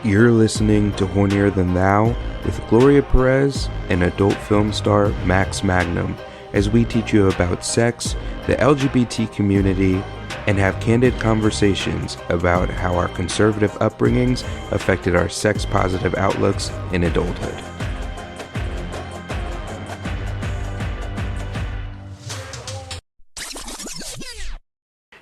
You're listening to Hornier Than Thou with Gloria Perez and adult film star Max Magnum as we teach you about sex, the LGBT community, and have candid conversations about how our conservative upbringings affected our sex-positive outlooks in adulthood.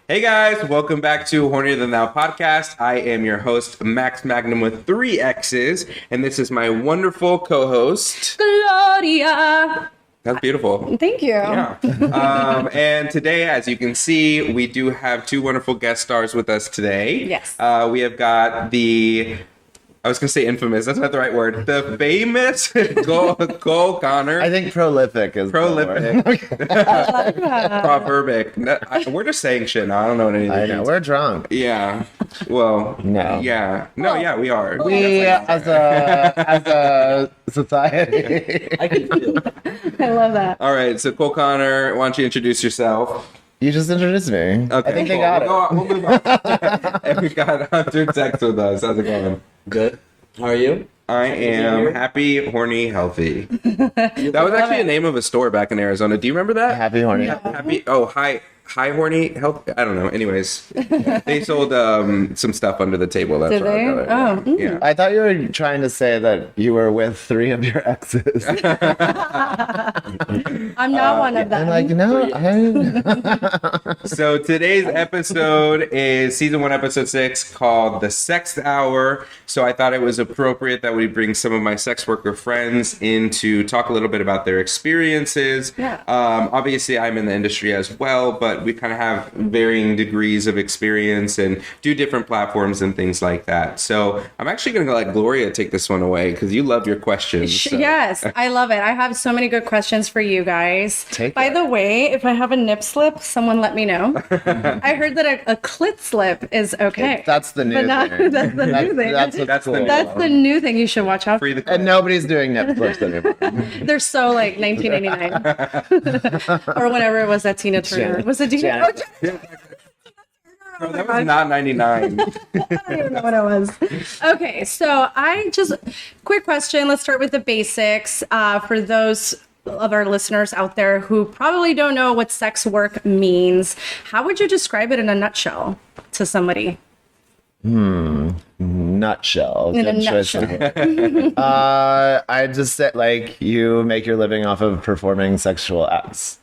Hey guys, welcome back to Hornier Than Thou podcast. I am your host, Max Magnum with 3 X's, and this is my wonderful co-host, Gloria. That's beautiful. Thank you. Yeah. And today, as you can see, we do have 2 wonderful guest stars with us today. Yes. We have got I was going to say infamous. That's not the right word. The famous Cole Connor. I think prolific is prolific. Proverbic. We're just saying shit now. I don't know what anything I know. means. We're drunk. Yeah. Well. No. Yeah. No. Yeah. We are. We as a society. I can feel it. I love that. All right. So Cole Connor, why don't you introduce yourself? You just introduced me. Okay. I think they got it. We'll move on. And we got HunterTex with us. How's it going? Good. How are you? I am happy, horny, healthy. That was actually the name of a store back in Arizona. Do you remember that? Happy horny. Happy. Oh, hi, horny, health. I don't know. Anyways, they sold some stuff under the table. That's Did where I they? got it. Oh, Yeah. I thought you were trying to say that you were with 3 of your exes. I'm not one of them. I'm like, no, So today's episode is season 1, episode 6, called The Sexth Hour. So I thought it was appropriate that we bring some of my sex worker friends in to talk a little bit about their experiences. Yeah. Obviously, I'm in the industry as well, but we kind of have varying degrees of experience and do different platforms and things like that. So I'm actually going to let Gloria take this one away because you love your questions. So. Yes, I love it. I have so many good questions for you guys. By it. the way, if I have a nip slip, someone let me know. I heard that a clit slip is okay. That's the new But not, thing. that's the new thing. That's That's cool. the new That's the new thing you should watch out for. Free the And nobody's doing Netflix anymore. They're so like 1989 or whenever it was that Tina Turner. Was it Tina? Janet. No, that was not 99. I don't even know what it was. Okay, so quick question. Let's start with the basics. For those of our listeners out there who probably don't know what sex work means, how would you describe it in a nutshell to somebody? Nutshell. In a Good choice of nutshell. word. I just said, like, you make your living off of performing sexual acts.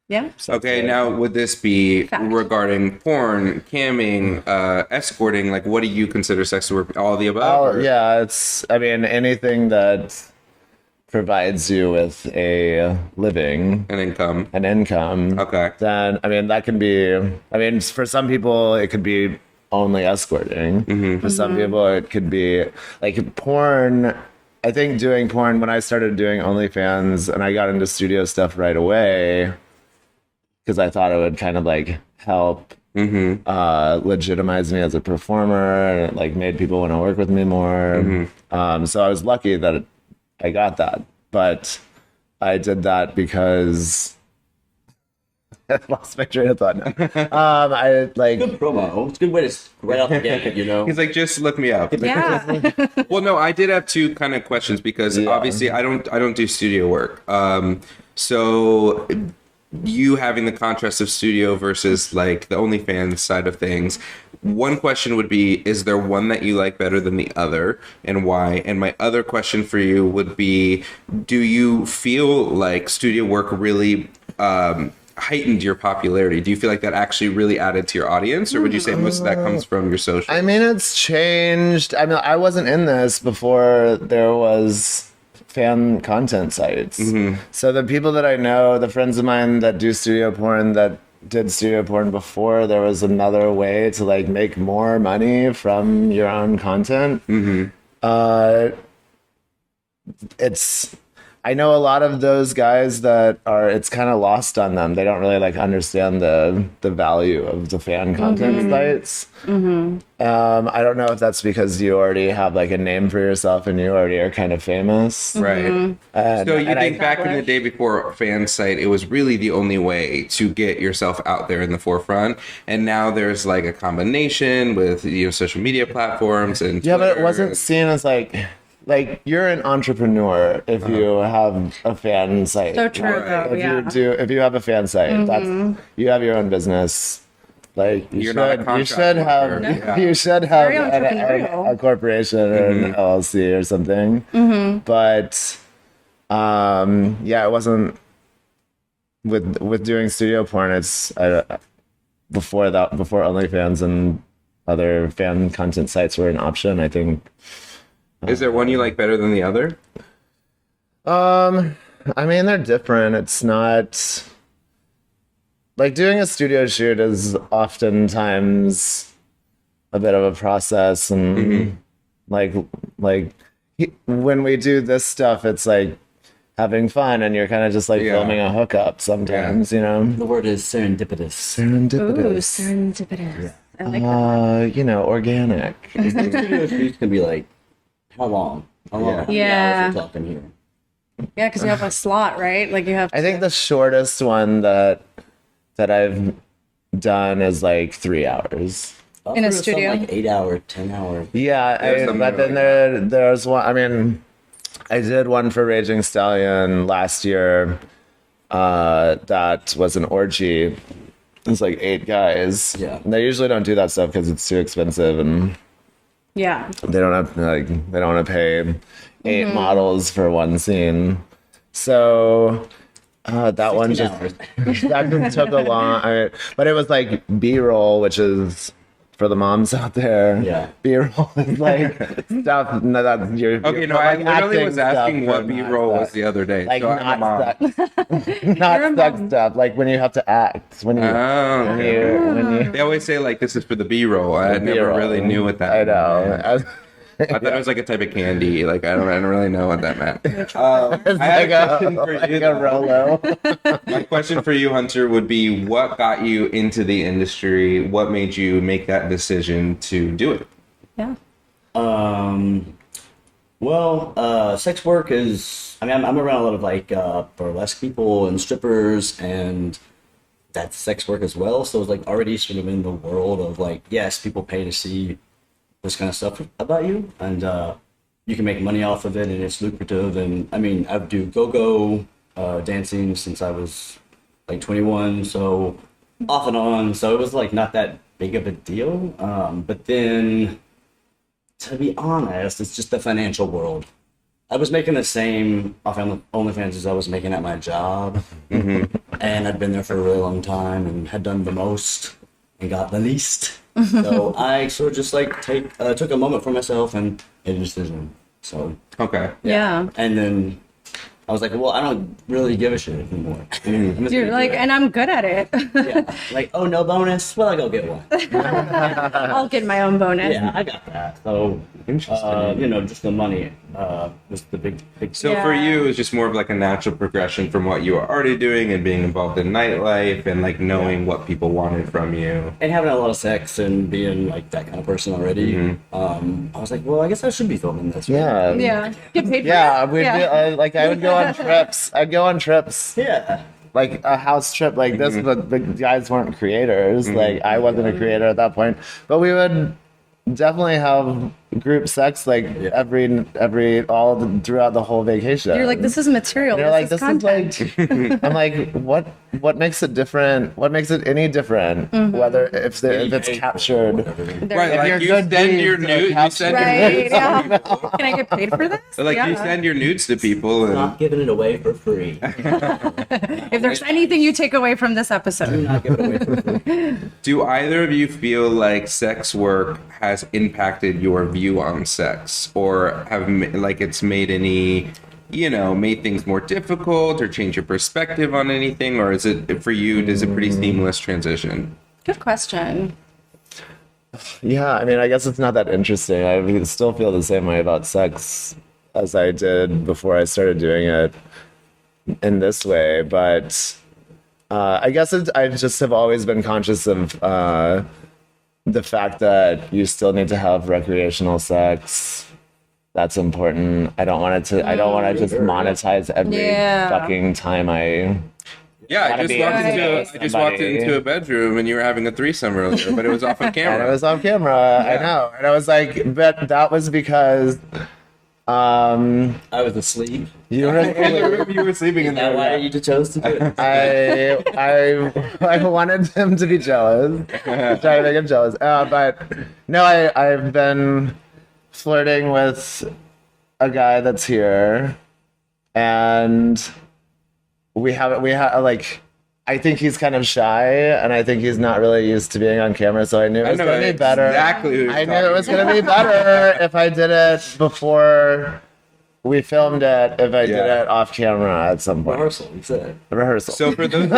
Yeah. Okay, now would this be Fact. regarding porn, camming, escorting? Like, what do you consider sex work? All of the above? Oh, or- yeah, anything that provides you with a living, An income. an income. Okay. Then, that can be, for some people, it could be only escorting. For some people, it could be like porn. I think doing porn, when I started doing OnlyFans and I got into studio stuff right away, because I thought it would kind of like help legitimize me as a performer, and it like made people want to work with me more. So I was lucky that I got that, but I did that because I lost my train of thought now. I like Good promo. It's a good way to right out the gate, you know? He's like, just look me up. Yeah. Well, no, I did have 2 kind of questions because obviously I don't do studio work. So you having the contrast of studio versus like the OnlyFans side of things, one question would be, is there one that you like better than the other and why? And my other question for you would be, do you feel like studio work really heightened your popularity? Do you feel like that actually really added to your audience, or would you say most of that comes from your social? it's changed. I wasn't in this before there was fan content sites. So the people that I know, the friends of mine that do studio porn, that did studio porn before there was another way to like make more money from your own content. It's I know a lot of those guys that are, it's kind of lost on them. They don't really like understand the value of the fan content sites. I don't know if that's because you already have like a name for yourself and you already are kind of famous. Right. So you think back in the Established. day before fan site, it was really the only way to get yourself out there in the forefront. And now there's like a combination with, you know, social media platforms and Yeah, but it Twitter wasn't and- seen as like you're an entrepreneur if you have a fan site. So true, though. If you have a fan site, that's you have your own business. Like You're not a you should contract have worker. Yeah. you should have Very entrepreneurial. a corporation or an LLC or something. But yeah, it wasn't with doing studio porn. It's before OnlyFans and other fan content sites were an option. I think. Is there one you like better than the other? I mean, they're different. It's not like doing a studio shoot is oftentimes a bit of a process, and like when we do this stuff, it's like having fun, and you're kind of just like Yeah. filming a hookup sometimes, you know. The word is serendipitous. Ooh, Serendipitous. serendipitous. I like that. You know, organic. Studio shoots can be like, how long? How long? How many Yeah. hours we're talking here? Yeah, because you have a slot, right? Like you have. I think the shortest one that I've done is like 3 hours. I've In a heard of some, studio? like 8 hour, 10 hour. Yeah, There's some but then there's one. I mean, I did one for Raging Stallion last year. That was an orgy. It was like 8 guys. Yeah. And they usually don't do that stuff because it's too expensive, and Yeah. they don't want to pay 8 models for one scene. So that one 16 just hours. that just took a long. But it was like B-roll, which is for the moms out there. Yeah. B-roll is like stuff. No, that's your. Okay, no, like I literally acting was stuff asking what for B-roll not was sex. the other day. Like so I'm a mom. not sex, You're a not sex mom. stuff. Like when you have to act. When you. Oh, When okay. you They always say like this is for the B-roll. I never B-roll. really knew what that I meant. know. I thought it was like a type of candy. Like I don't really know what that meant. It's I had a question for like you. a though. Rolo. My question for you, Hunter, would be what got you into the industry? What made you make that decision to do it? Yeah. Sex work is, I mean, I'm around a lot of like burlesque people and strippers, and that's sex work as well. So it's like already sort of in the world of like, yes, people pay to see this kind of stuff about you, and you can make money off of it, and it's lucrative. And I mean, I do go-go dancing since I was like 21, so off and on. So it was like not that big of a deal. But then, to be honest, it's just the financial world. I was making the same off OnlyFans as I was making at my job, and I'd been there for a really long time and had done the most and got the least. So I sort of just like took a moment for myself and made a decision. So Okay. Yeah. and then I was like, well, I don't really give a shit anymore. I'm just You're gonna like, do it. and I'm good at it. Yeah, like, oh, no bonus? Well, I go get one. I'll get my own bonus. Yeah, I got that. So, Interesting. just the money was the big. So for Yeah. you, it's just more of like a natural progression from what you were already doing and being involved in nightlife and like knowing what people wanted from you. And having a lot of sex and being like that kind of person already, I was like, well, I guess I should be filming this. right? Yeah. Yeah. Get paid for Yeah, it? we'd be, like I would go on trips. I'd go on trips, Yeah. like a house trip like this, but the guys weren't creators. Like I wasn't a creator at that point, but we would definitely have group sex like every throughout the whole vacation. You're like, this is material. You're like, this this is content. is like, I'm like, what makes it different? What makes it any different? Whether if it's captured. There Right, you go. your like you good send deeds your are nudes, you captured. send your Right. nudes, Yeah. Can I get paid for this? like you Yeah. send your nudes to people, and Not giving it away for free. If there's anything you take away from this episode. Not giving it away for free. do either of you feel like sex work has impacted your view on sex, or have like it's made any, made things more difficult or change your perspective on anything, or is it for you? Is it pretty seamless transition? Good question. Yeah, I mean, I guess it's not that interesting. I still feel the same way about sex as I did before I started doing it in this way, but I guess I just have always been conscious of the fact that you still need to have recreational sex. That's important. I don't want to just monetize every fucking time Yeah, I just walked into a bedroom and you were having a threesome earlier, but it was off of camera. And it was off camera. I know. And I was like, but that was because I was asleep. you You were sleeping in there. Why you chose to do it? I wanted him to be jealous. Trying to make him jealous. But no, I've been flirting with a guy that's here, and we have like, I think he's kind of shy, and I think he's not really used to being on camera, so I knew it was going to be better. Exactly. I knew it was going to be better if I did it before we filmed it, if I did it off camera at some point. Rehearsal, you said. Rehearsal. So for those of you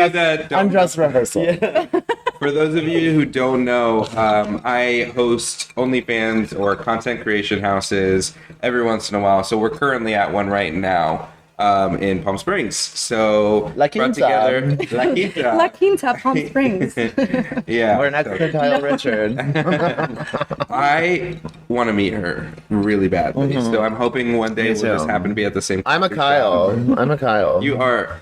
that don't Undress rehearsal. For those of you who don't know, I host OnlyFans or content creation houses every once in a while. So we're currently at one right now in Palm Springs. So La brought Quinta. together La Quinta. La Quinta, Palm Springs. Yeah. We're next to Kyle Richard. I want to meet her really badly. So I'm hoping one day Me we'll just too. happen to be at the same. I'm a Kyle. I'm a Kyle. You are.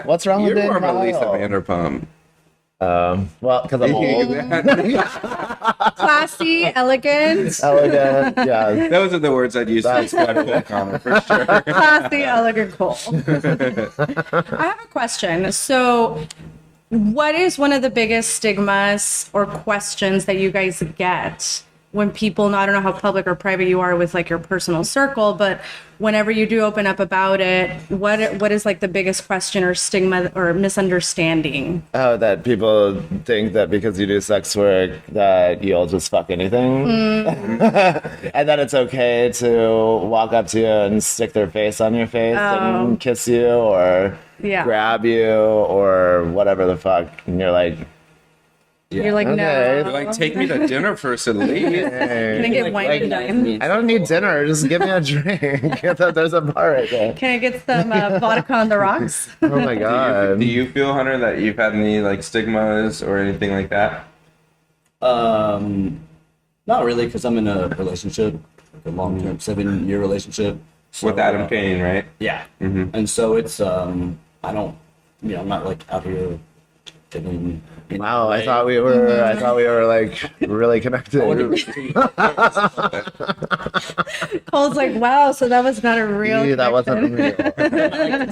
What's wrong with you're being more of a Lisa Kyle? Vanderpump. Well, because I'm old. Classy, elegant. Elegant, yeah. Those are the words I'd use to describe Connor for sure. Classy, elegant, cool. I have a question. So, what is one of the biggest stigmas or questions that you guys get when people, I don't know how public or private you are with like your personal circle, but whenever you do open up about it, what is like the biggest question or stigma or misunderstanding? Oh, that people think that because you do sex work that you'll just fuck anything. And that it's okay to walk up to you and stick their face on your face and kiss you or grab you or whatever the fuck. And you're like, You're like, Okay. no. You're like, take me to dinner first at least. Can I get wine and dine? I don't need dinner. Just give me a drink. There's a bar right there. Can I get some vodka on the rocks? Oh my god. Do you feel, Hunter, that you've had any like stigmas or anything like that? Not really, because I'm in a relationship, like a long-term 7-year relationship. So, With Adam Kane, right? Yeah. And so it's, I don't, I'm not like out here getting. Wow, I thought we were like really connected. Cole's like, wow, so that was not a real That wasn't connection.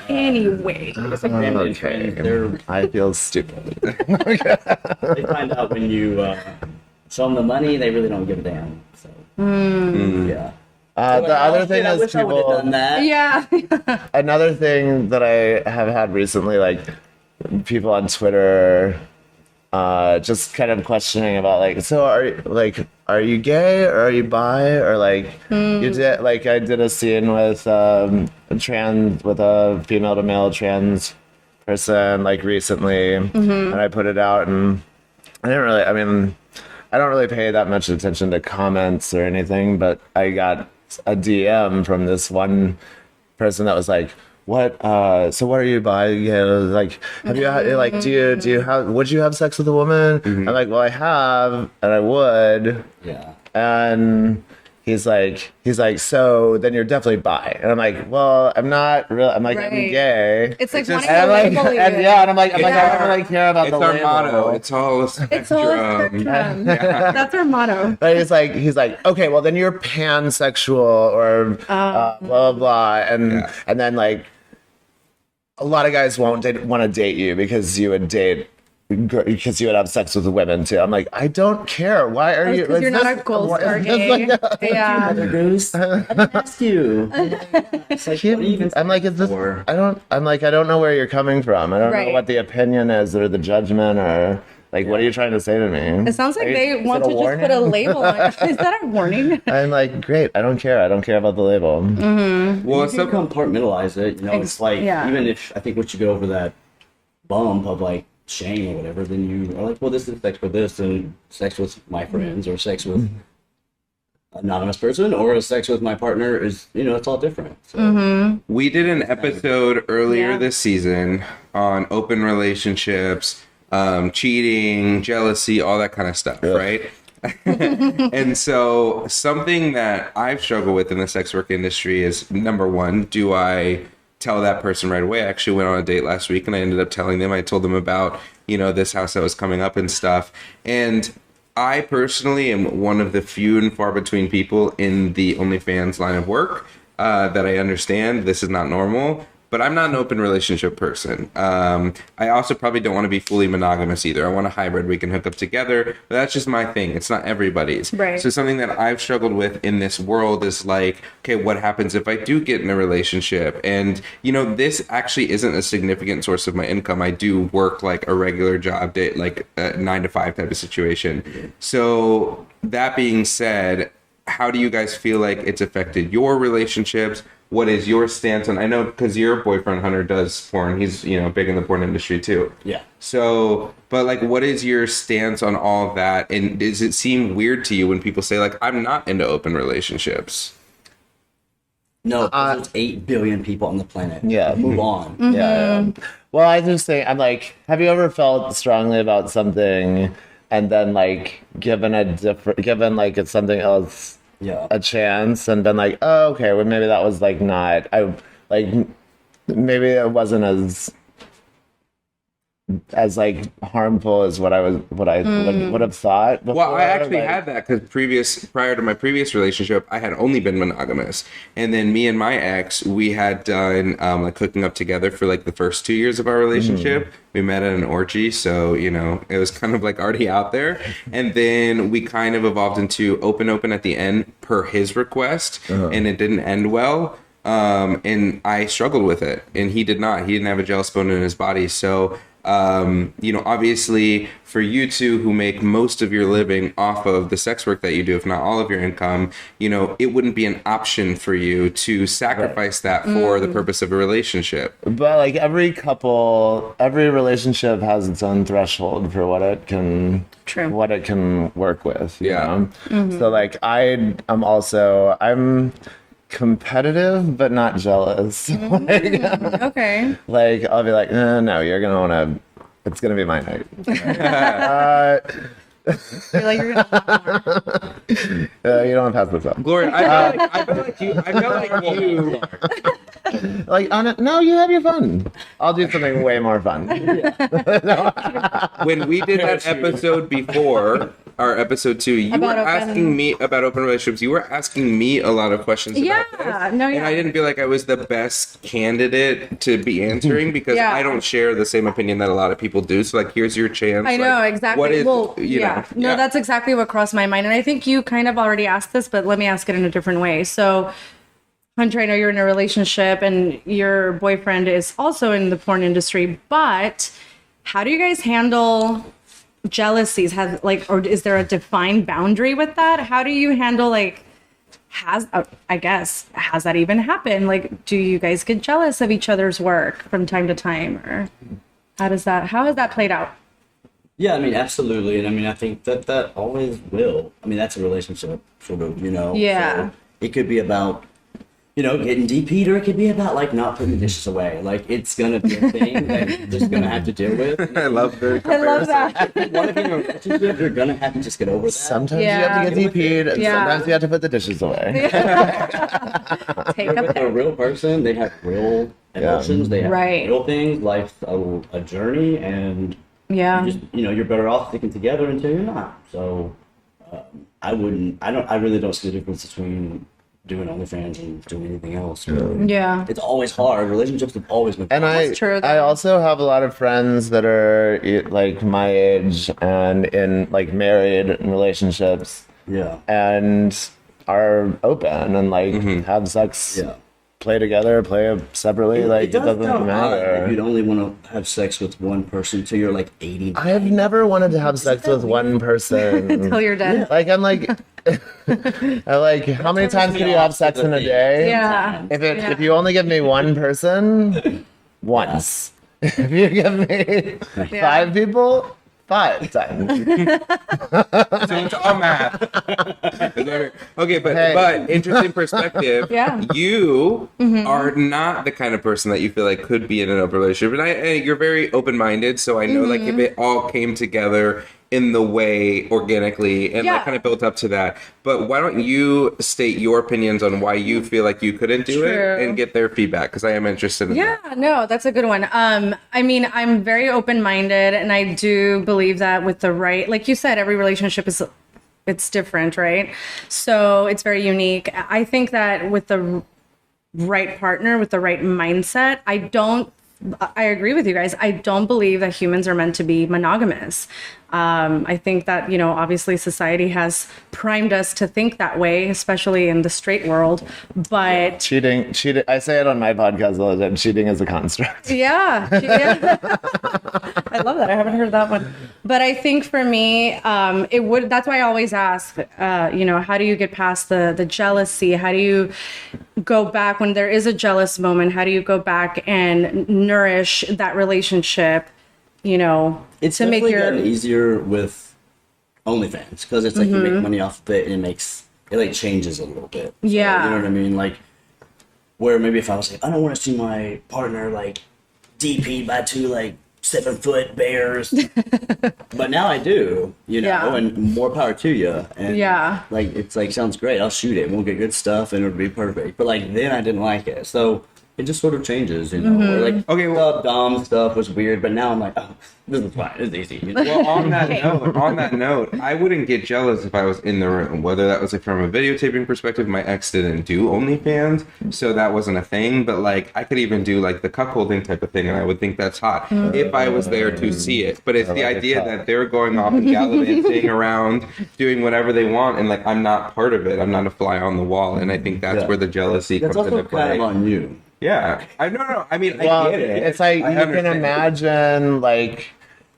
Anyway. Okay. I feel stupid. They find out when you show them the money, they really don't give a damn. So, yeah. The other thing I is wish I would have people. done that. Yeah. Another thing that I have had recently, like people on Twitter, just kind of questioning about like, so are you gay or are you bi or like you did like I did a scene with a female to male trans person like recently, and I put it out and I don't really pay that much attention to comments or anything, but I got a DM from this one person that was like, what so what are you bi? Like, have you like would you have sex with a woman? I'm like, well, I have and I would. Yeah. And he's like, so then you're definitely bi. And I'm like, well, I'm not real. I'm like, I'm Right. gay. It's like just- wanting And to I'm like, label you. and I'm like, I don't really care about It's the our label. motto. It's all a It's all spectrum. spectrum. That's our motto. But he's like, okay, well then you're pansexual or blah blah blah, and then like a lot of guys won't want to date you because you would have sex with women too. I'm like, I don't care. Why are you? Because you're not a gold star gay. Yeah. Mother Goose. I didn't ask you. It's like, what do you even I'm like, is this? for? I don't know where you're coming from. I don't know Right. what the opinion is or the judgment or like, what are you trying to say to me? It sounds like Is they it want a to just warning? put a label on it. Is that a warning? I'm like, great. I don't care. I don't care about the label. Well, You can compartmentalize it. It's like, yeah. even if I think once you get over that bump of like shame or whatever, then you are like, well, this is sex for this, and sex with my friends, or sex with anonymous person, or sex with my partner is, it's all different. So. We did an episode earlier Yeah. this season on open relationships, cheating, jealousy, all that kind of stuff, right? And so something that I've struggled with in the sex work industry is, number one, do I tell that person right away? I actually went on a date last week and I ended up telling them. I told them about, this house that was coming up and stuff. And I personally am one of the few and far between people in the OnlyFans line of work that I understand this is not normal. But I'm not an open relationship person. I also probably don't want to be fully monogamous either. I want a hybrid. We can hook up together. But that's just my thing. It's not everybody's. Right. So something that I've struggled with in this world is like, okay, what happens if I do get in a relationship? And, this actually isn't a significant source of my income. I do work like a regular job, day, like a 9 to 5 type of situation. So that being said, how do you guys feel like it's affected your relationships? What is your stance on? I know because your boyfriend Hunter does porn. He's big in the porn industry too. Yeah. So, but like, what is your stance on all of that? And does it seem weird to you when people say like, I'm not into open relationships? No, there's 8 billion people on the planet. Yeah. Move on. Yeah. Well, I just think, I'm like, have you ever felt strongly about something and then like given like it's something else a chance and been like, oh, okay, well maybe that was like not, maybe it wasn't as like harmful as what I would have thought before. Well, I actually had that because prior to my previous relationship, I had only been monogamous, and then me and my ex, we had done like hooking up together for like the first 2 years of our relationship. We met at an orgy, so it was kind of like already out there, and then we kind of evolved into open at the end per his request, and it didn't end well. And I struggled with it, and he did not. He didn't have a jealous bone in his body, so. Obviously for you two who make most of your living off of the sex work that you do, if not all of your income, it wouldn't be an option for you to sacrifice that for the purpose of a relationship. But like every relationship has its own threshold for what it can work with. Yeah. So like I'm competitive but not jealous. Okay. Like I'll be like, no, you're gonna want to. It's gonna be my night. You're like, you're gonna You don't pass this up. Gloria, I feel like you. Like no, you have your fun. I'll do something way more fun. When we did that episode before, our episode 2, you were asking me about open relationships. You were asking me a lot of questions about this. And I didn't feel like I was the best candidate to be answering because I don't share the same opinion that a lot of people do. So like, here's your chance. I know, exactly. What is, No, that's exactly what crossed my mind. And I think you kind of already asked this, but let me ask it in a different way. So, Hunter, I know you're in a relationship and your boyfriend is also in the porn industry, but how do you guys handle jealousies? Or is there a defined boundary with that? How do you handle has that even happened? Like, do you guys get jealous of each other's work from time to time, or how has that played out? Yeah, I mean, absolutely. And I mean, I think that always will. I mean, that's a relationship, sort of, Yeah. So it could be about, getting DP'd, or it could be about, not putting the dishes away. It's going to be a thing that you're just going to have to deal with. I love the I love that. If you want to be in a relationship, you're going to have to just get over that. Sometimes you have to get DP'd, and sometimes you have to put the dishes away. Take With a real person, they have real emotions, they have real things. Life's a journey, and you're better off sticking together until you're not. So I really don't see the difference between doing OnlyFans and doing anything else. Really. Yeah. It's always hard. Relationships have always been hard. And That's true, though. I also have a lot of friends that are like my age and in married relationships. Yeah. And are open and have sex. Yeah. Play together, play separately. It doesn't matter. You'd only want to have sex with one person till you're 80. I have never wanted to have sex with one person Until you're dead. I'm how many times can you have sex in a day? Yeah. If you only give me one person, once. If you give me 5 people, 5 times. So it's all math. Okay, but interesting perspective. Yeah. You are not the kind of person that you feel like could be in an open relationship, and you're very open-minded. So I know, like, if it all came together in the way organically and like kind of built up to that. But why don't you state your opinions on why you feel like you couldn't do it and get their feedback? Because I am interested in that. Yeah, no, that's a good one. I mean, I'm very open-minded, and I do believe that with the right, like you said, every relationship it's different, right? So it's very unique. I think that with the right partner, with the right mindset, I agree with you guys. I don't believe that humans are meant to be monogamous. I think that, obviously society has primed us to think that way, especially in the straight world, but Cheating, I say it on my podcast all the time, cheating is a construct. yeah. I love that. I haven't heard that one. But I think for me, that's why I always ask, how do you get past the jealousy? How do you go back when there is a jealous moment? How do you go back and nourish that relationship? It's to make definitely your gotten easier with OnlyFans because it's like you make money off of it and it like changes a little bit. So, Yeah. you know what I mean? Like where maybe if I was like, I don't want to see my partner like DP by 2 like 7-foot bears, but now I do, Yeah. and more power to you. And Yeah. like it's like sounds great. I'll shoot it. We'll get good stuff and it'll be perfect. But like then I didn't like it, so. It just sort of changes, Or like, Okay, well, Dom stuff was weird, but now I'm like, oh, this is fine. It's easy. Well, on that note, I wouldn't get jealous if I was in the room, whether that was like from a videotaping perspective. My ex didn't do OnlyFans, so that wasn't a thing. But like, I could even do like the cuckolding type of thing, and I would think that's hot if I was there to see it. But it's the idea that they're going off and gallivanting around, doing whatever they want, and like I'm not part of it. I'm not a fly on the wall, and I think that's where the jealousy That's comes also into play. kind of on you. Yeah, I no. I mean, Well, I get it. it's like I you can understand. imagine like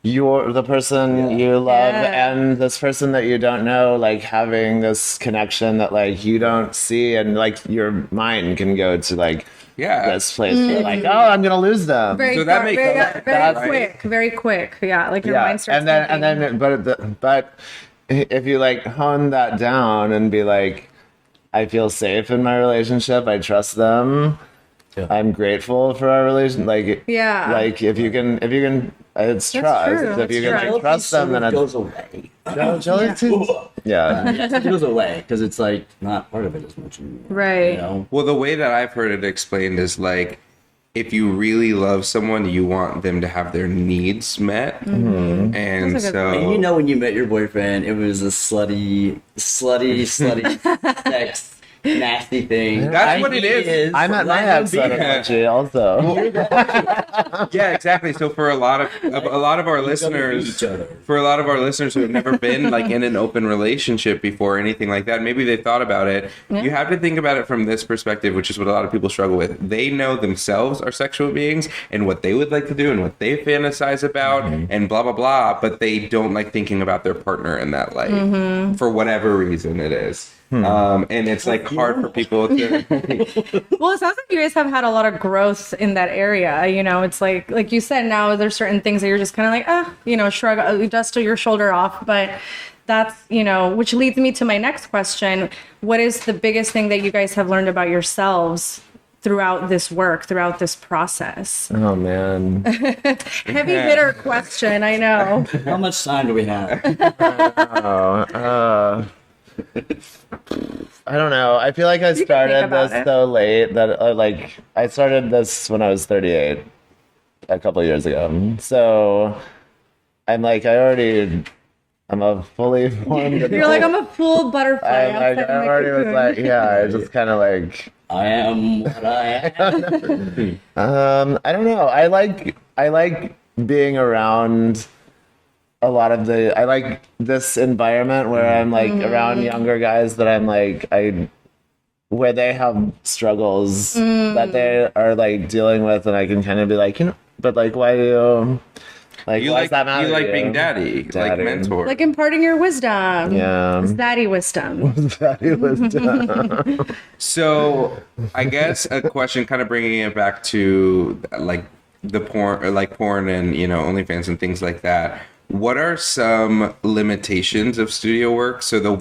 you're the person you love and this person that you don't know, like having this connection that like you don't see, and like your mind can go to like this place where like, oh, I'm gonna lose them. So that makes sense, right? very quick. Yeah, like your mind starts and then but if you like hone that down and be like, I feel safe in my relationship, I trust them. Yeah. I'm grateful for our relation. Like, like if you can, it's trust. true. If you can That's like, trust them, then it it's goes away. jealousy. Yeah. It goes away because it's like not part of it as much anymore. Right. Well, the way that I've heard it explained is like, if you really love someone, you want them to have their needs met, and That's a good so And when you met your boyfriend, it was a slutty sex. Nasty thing. That's what it is. I met my ex at Apache also. yeah, exactly. So for a lot of our listeners, who have never been like in an open relationship before or anything like that, maybe they thought about it. You have to think about it from this perspective, which is what a lot of people struggle with. They know themselves are sexual beings and what they would like to do and what they fantasize about and blah blah blah, but they don't like thinking about their partner in that light for whatever reason it is. And it's like hard for people to. Well, it sounds like you guys have had a lot of growth in that area. It's like you said, now there's certain things that you're just kind of like, shrug, dust your shoulder off. But that's, which leads me to my next question. What is the biggest thing that you guys have learned about yourselves throughout this work, throughout this process? Oh man. Heavy hitter question, I know. How much time do we have? I don't know. I feel like I started this so late that I started this when I was 38 a couple years ago. So I'm a fully formed adult. You're like, I'm a full butterfly. I already was like, I just kind of like. I am what I am. I don't know. I like being around a lot of I like this environment where I'm like around younger guys that I'm like, where they have struggles that they are like dealing with, and I can kind of be like, but like, why do you, like, why does that matter? You like being daddy, like mentor. Like imparting your wisdom. Yeah. It's daddy wisdom. Daddy wisdom. So I guess a question kind of bringing it back to like the porn, or like porn and, you know, OnlyFans and things like that, what are some limitations of studio work? So the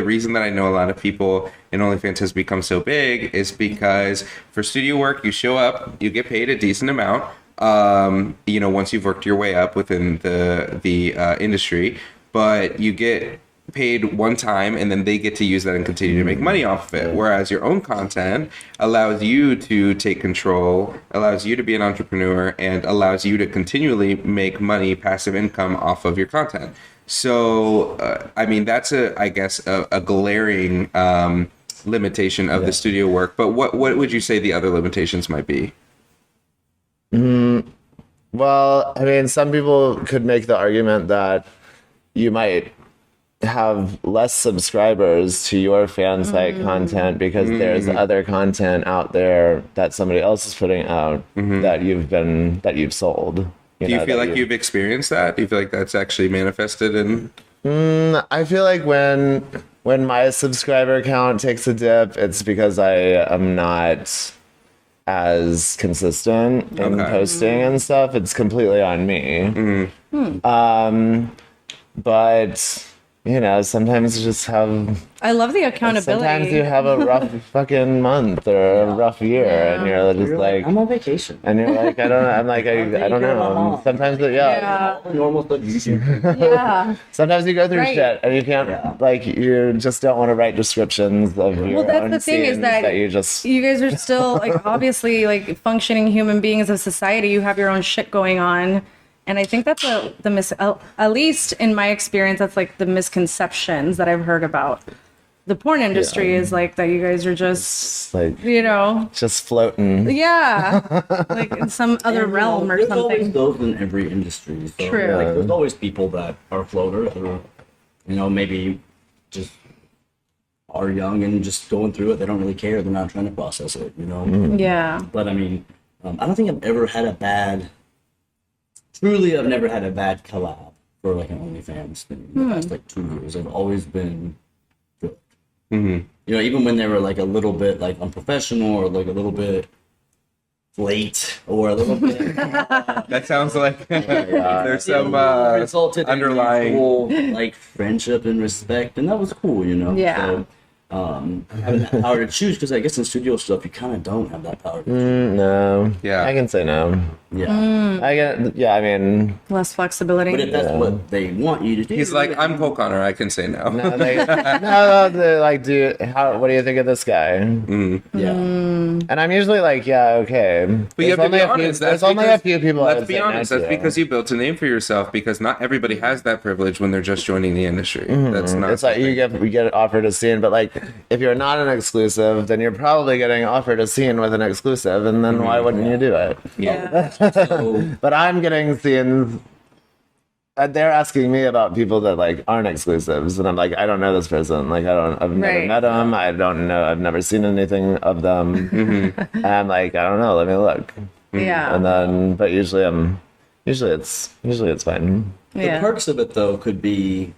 reason that I know a lot of people in OnlyFans has become so big is because for studio work, you show up, you get paid a decent amount. You know, once you've worked your way up within the industry, but you get paid one time and then they get to use that and continue to make money off of it. Whereas your own content allows you to take control, allows you to be an entrepreneur, and allows you to continually make money, passive income off of your content. So, I mean, that's I guess a glaring limitation of the studio work. But what would you say the other limitations might be? Well, I mean, some people could make the argument that you might have less subscribers to your fan site content because there's other content out there that somebody else is putting out that you've sold. Do you feel like you've experienced that? Do you feel like that's actually manifested in? I feel like when my subscriber count takes a dip, it's because I am not as consistent in posting and stuff. It's completely on me. But you know, sometimes you just have. I love the accountability. Sometimes you have a rough fucking month or a rough year, and you're just like, I'm on vacation, and you're like, I don't know. Sometimes, normal stuff. Yeah. Sometimes you go through shit, and you can't like you just don't want to write descriptions of your Well, that's own the thing is scenes that you guys are still like obviously like functioning human beings of society. You have your own shit going on. And I think that's at least in my experience, that's like the misconceptions that I've heard about the porn industry is like that you guys are just like, you know, just floating. Yeah. Like in some other realm or there's something. There's always those in every industry. So, True. Like, there's always people that are floaters or, you know, maybe just are young and just going through it. They don't really care. They're not trying to process it, you know? Yeah. But I mean, I don't think I've ever had I've never had a bad collab for like an OnlyFans thing in the past like 2 years. I've always been good. You know, even when they were like a little bit like unprofessional or like a little bit late or a little bit. That sounds like there's some resulted underlying in like friendship and respect, and that was cool, you know. Yeah. So, having that power to choose, because I guess in studio stuff you kind of don't have that power to choose. No. Yeah. I can say no. Yeah. I mean, Less flexibility. But if that's what they want you to do, He's like, I'm Cole Connor. I can say no. they like, what do you think of this guy? yeah. And I'm usually like, yeah, okay. But you have to be honest. There's only a few people. Let's be honest. That's because you built a name for yourself. Because not everybody has that privilege when they're just joining the industry. That's not. It's like we get offered a scene, but like if you're not an exclusive, then you're probably getting offered a scene with an exclusive, and then why wouldn't you do it? Yeah. So, But I'm getting scenes. They're asking me about people that like aren't exclusives, and I'm like, I don't know this person. Like, I've never met them. I don't know. I've never seen anything of them. And I'm like, I don't know. Let me look. Yeah. And then, but usually it's fine. Yeah. the perks of it though could be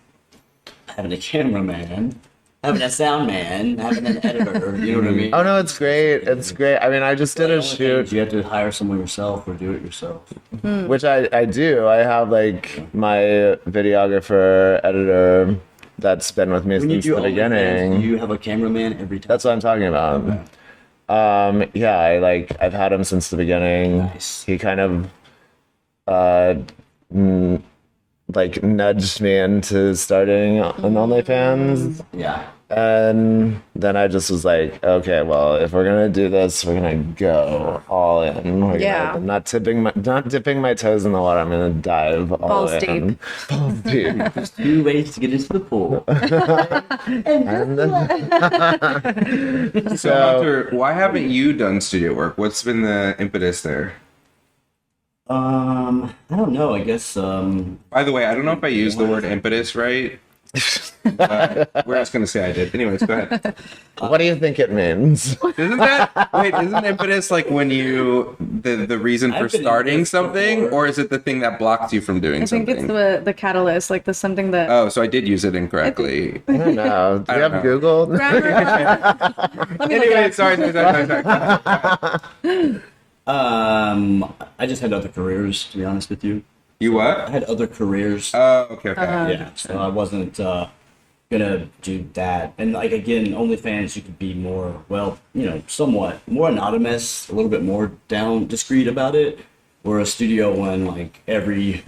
having a cameraman, having a sound man, having an editor. You know what I mean? Oh no, it's great. It's great. I mean, I just did a Only thing shoot. is you have to hire someone yourself or do it yourself. Which I do. I have like my videographer, editor that's been with me When you since do the OnlyFans, beginning. do you have a cameraman every time? That's what I'm talking about. Okay. I've had him since the beginning. Nice. He kind of like nudged me into starting an OnlyFans. Yeah. And then I just was like, okay, well, if we're gonna do this, we're gonna go all in. I'm not dipping my toes in the water. I'm gonna dive all Balls in. deep. Balls deep. There's 2 ways to get into the pool. So, Hunter, why haven't you done studio work? What's been the impetus there? I don't know. I guess By the way, I don't know if I used the word impetus right. We're just gonna say I did. Anyways, go ahead. What do you think it means? Isn't impetus like when you the reason for I've been starting impetus something, before. or is it the thing that blocks you from doing I think something? it's the catalyst, like the something that. Oh, so I did use it incorrectly. I don't know. Do you don't have know. Google? Let me look it Anyway, up. sorry. I just had other careers, to be honest with you. You I what? had other careers. Oh, okay. Yeah, so I wasn't gonna do that. And like again, OnlyFans, you could be more, well, somewhat more anonymous, a little bit more down discreet about it. Where a studio one, like every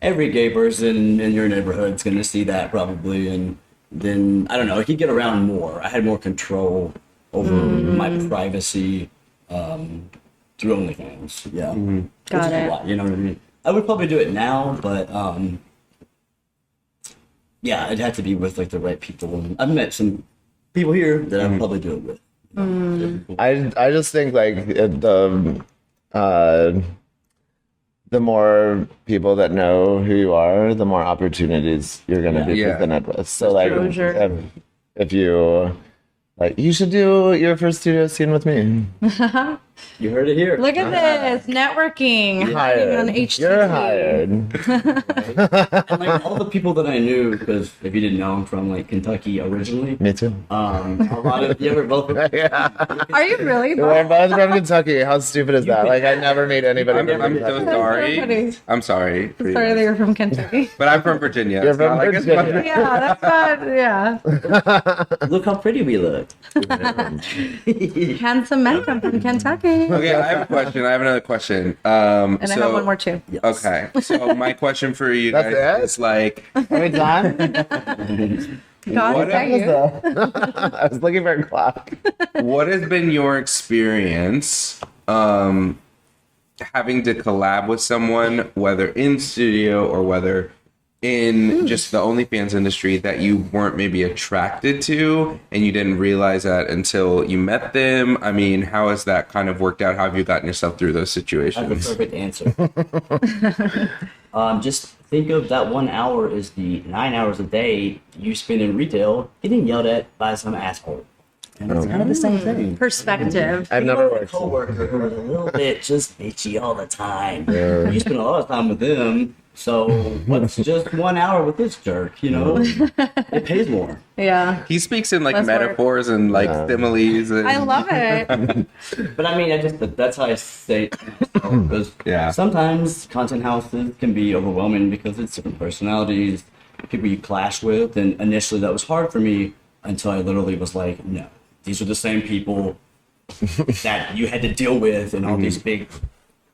gay person in your neighborhood's gonna see that probably, and then I don't know, I could get around more. I had more control over my privacy through OnlyFans. Yeah, Got Which is it. a lot, you know what I mean? I would probably do it now, but yeah, it'd have to be with like the right people. And I've met some people here that I'd probably do it with. I just think like the more people that know who you are, the more opportunities you're going to be Yeah. presented with. So like, Exposure. if you like, you should do your first studio scene with me. You heard it here. Look at this networking. Hiring on HTTP. You're hired. And like all the people that I knew, because if you didn't know, I'm from like Kentucky originally. Me too. A lot of you ever both. Yeah. Are you really? We're both from Kentucky. How stupid is that? Like, I never meet anybody from I'm so Kentucky. sorry. funny. I'm sorry. for you. Sorry that you're from Kentucky. But I'm from Virginia. You're It's not from like it's Virginia. much- Yeah, that's not. Yeah, Look how pretty we look. handsome men come from Kentucky. Okay, I have a question. I have another question. And I have one more too. Okay, so my question for you That's guys it? is like, Are we done? God, What is that is you? I was looking for a clock. what has been your experience having to collab with someone, whether in studio or whether in just the OnlyFans industry, that you weren't maybe attracted to and you didn't realize that until you met them? I mean, how has that kind of worked out? How have you gotten yourself through those I have a situations? perfect answer. Just think of that 1 hour is the 9 hours a day you spend in retail getting yelled at by some asshole. And it's kind of the same thing. Perspective. I've You never know, a worked. coworker who was a little bit just bitchy all the time. You spend a lot of time with them, so what's just 1 hour with this jerk? It pays more. Yeah, He speaks in like Less work. metaphors and like similes. And, I love it. But I mean, that's how I say it because Yeah. sometimes content houses can be overwhelming because it's different personalities, people you clash with, and initially that was hard for me until I literally was like, no, these are the same people that you had to deal with in all these big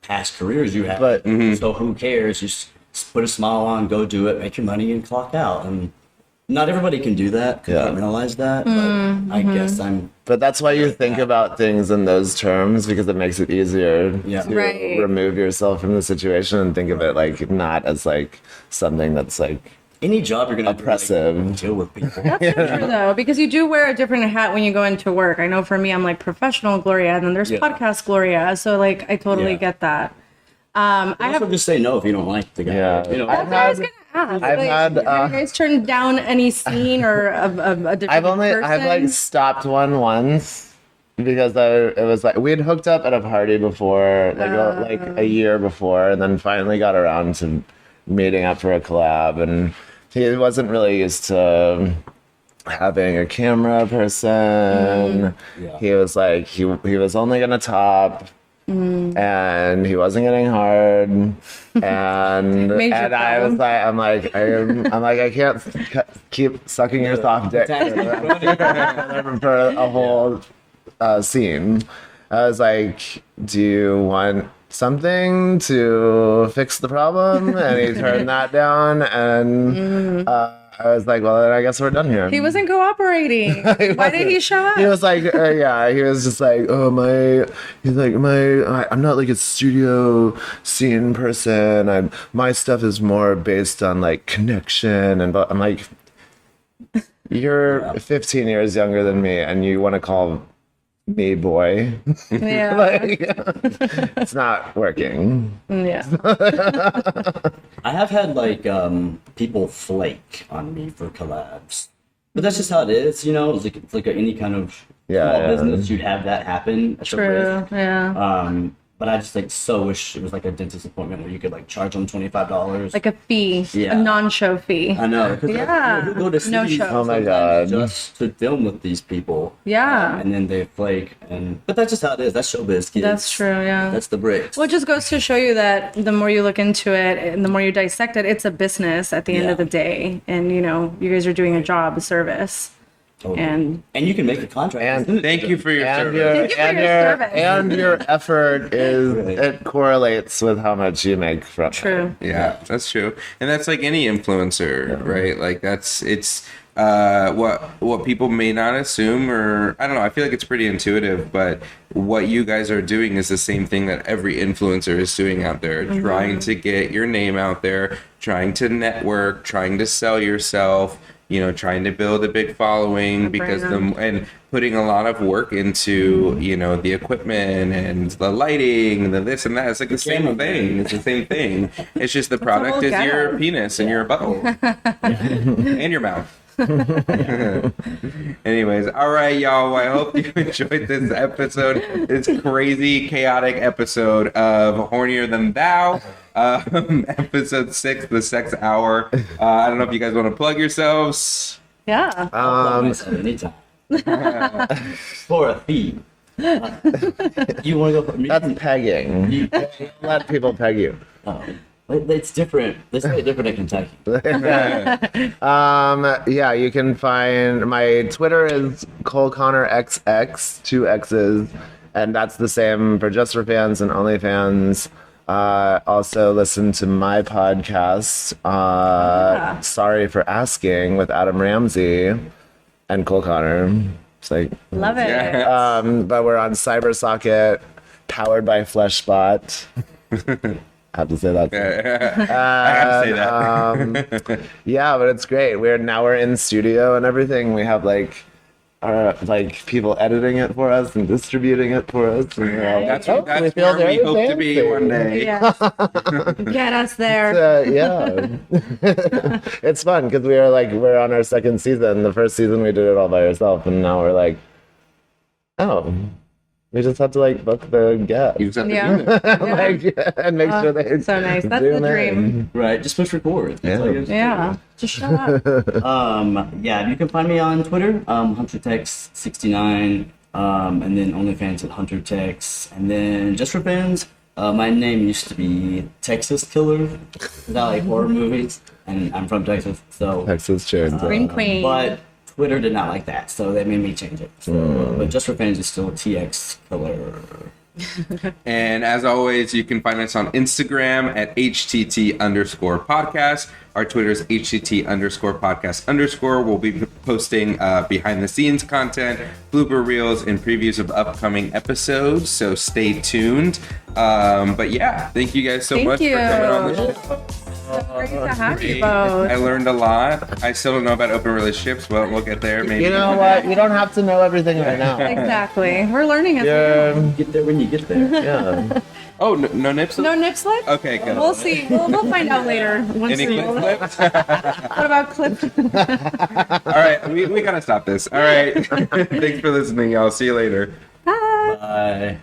past careers you had. But- So who cares? Just put a smile on, go do it, make your money, and clock out. And not everybody can do that, compartmentalize that. But I guess I'm. But that's why you think about things in those terms, because it makes it easier Yeah. to Right. remove yourself from the situation and think of it like not as like something that's like Any job you're gonna do, Oppressive. like, deal with people. That's so true though, because you do wear a different hat when you go into work. I know for me, I'm like professional Gloria, and then there's Yeah. podcast Gloria. So like, I totally Yeah. get that. I Also, have. just say no if you don't like the guy. Yeah. You know, I've That's what I was had- gonna ask. I've Like, had, have you guys turned down any scene or a different person? I've like stopped one once because it was like we had hooked up at a party before, like a year before, and then finally got around to meeting up for a collab, and he wasn't really used to having a camera person. Yeah. He was like he was only gonna top. And he wasn't getting hard, and Major and I was problem. like, I'm like I can't keep sucking your soft dick for a whole scene. I was like, do you want something to fix the problem? And he turned that down, and I was like, well, then I guess we're done here. He wasn't cooperating. Why did he show up? He was like, yeah, he was just like, I'm not like a studio scene person. My stuff is more based on like connection. And I'm like, you're 15 years younger than me and you want to call me boy? Yeah. Like, it's not working. Yeah. I have had like people flake on me for collabs, but that's just how it is. It's like any kind of Yeah, small yeah. business, you'd have that happen. At the True. risk. Yeah. But I just like so wish it was like a dentist appointment where you could like charge them $25. Like a fee, Yeah. a non-show fee. I know. 'Cause, Yeah. you go to No cities show. Oh my sometimes God. just to film with these people. Yeah. And then they flake, but that's just how it is. That's showbiz, kids. That's true, yeah. That's the bricks. Well, it just goes to show you that the more you look into it and the more you dissect it, it's a business at the end of the day. And, you know, you guys are doing a job, a service. Totally. And you can make a contract. And Thank you for your and service. your, Thank you for and your your, service. and your effort it correlates with how much you make from it. true. Yeah, that's true. And that's like any influencer, right? Like it's what people may not assume, or I don't know, I feel like it's pretty intuitive, but what you guys are doing is the same thing that every influencer is doing out there, trying to get your name out there, trying to network, trying to sell yourself, you know, trying to build a big following, because and putting a lot of work into, you know, the equipment and the lighting, the this and that. It's like the same thing. It's the same thing. It's just the product whole is your ghetto. penis and your butthole and your mouth. Anyways, all right, y'all. I hope you enjoyed this episode. This crazy, chaotic episode of Hornier Than Thou. Episode 6, the sex hour. I don't know if you guys want to plug yourselves. Yeah. Anytime. For a fee. You want to go for me? That's pegging. Let people peg you. It's different. They say it different in Kentucky. Yeah, you can find my Twitter is Connor XX, 2 X's, and that's the same for Just for Fans and OnlyFans. Also listen to my podcast, Sorry for Asking, with Adam Ramsey and Cole Connor. It's like, Love it. Yeah. but we're on CyberSocket, powered by Fleshbot. I have to say that. I have to say that. Yeah, but it's great. We're in studio and everything. We have like people editing it for us and distributing it for us. And we're all That's, like, that's feel where we very hope to be fancy. one day. Yes. Get us there. Yeah, it's fun because we're on our second season. The first season we did it all by ourselves, and now we're like, oh, we just have to like book the guest. You just have to Yeah. do it. And make sure they So nice. That's the zoom dream. in. Right, just push record. That's all you have to do. Yeah. Just shut up. Yeah, you can find me on Twitter, HunterTex69, and then OnlyFans at HunterTex, and then Just for Fans. My name used to be Texas Killer, because I like horror movies, and I'm from Texas, so. Texas Chains. Green Queen. But Twitter did not like that, so they made me change it. So, but Just for Fans is still TX Killer. And as always, you can find us on Instagram at HTT_podcast. Our Twitter is HTT_podcast_. We'll be posting behind the scenes content, blooper reels, and previews of upcoming episodes. So stay tuned. But yeah, thank you guys so Thank much you. for coming on the show. So great to have you both. I learned a lot. I still don't know about open relationships, but we'll get there. Maybe. You know what? You don't have to know everything right now. Exactly. We're learning as we go. Get there when you get there. Yeah. Oh, no nips? No nip slip? Okay, good. We'll see. We'll find out later. Once Any we- clip flips? What about clip? All right, we gotta stop this. All right. Thanks for listening, y'all. See you later. Bye. Bye.